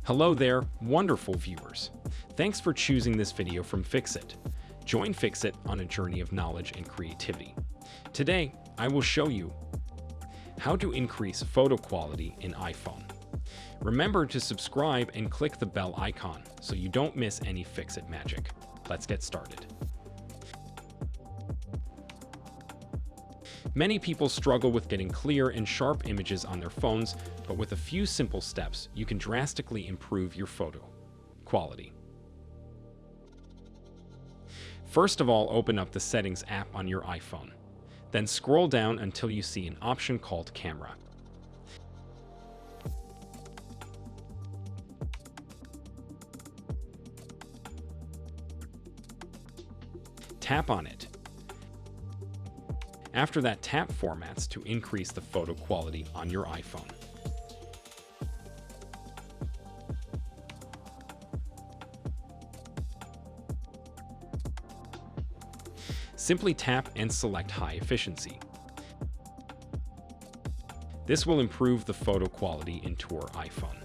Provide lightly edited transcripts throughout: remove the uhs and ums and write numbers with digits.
Hello there, wonderful viewers. Thanks for choosing this video from Fixit. Join Fixit on a journey of knowledge and creativity. Today, I will show you how to increase photo quality in iPhone. Remember to subscribe and click the bell icon so you don't miss any Fixit magic. Let's get started. Many people struggle with getting clear and sharp images on their phones, but with a few simple steps, you can drastically improve your photo quality. First of all, open up the Settings app on your iPhone. Then scroll down until you see an option called Camera. Tap on it. After that, tap Formats to increase the photo quality on your iPhone. Simply tap and select High Efficiency. This will improve the photo quality into your iPhone.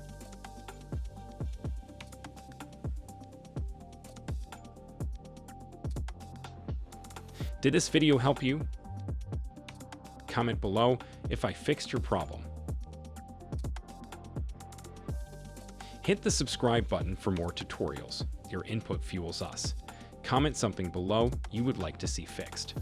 Did this video help you? Comment below if I fixed your problem. Hit the subscribe button for more tutorials. Your input fuels us. Comment something below you would like to see fixed.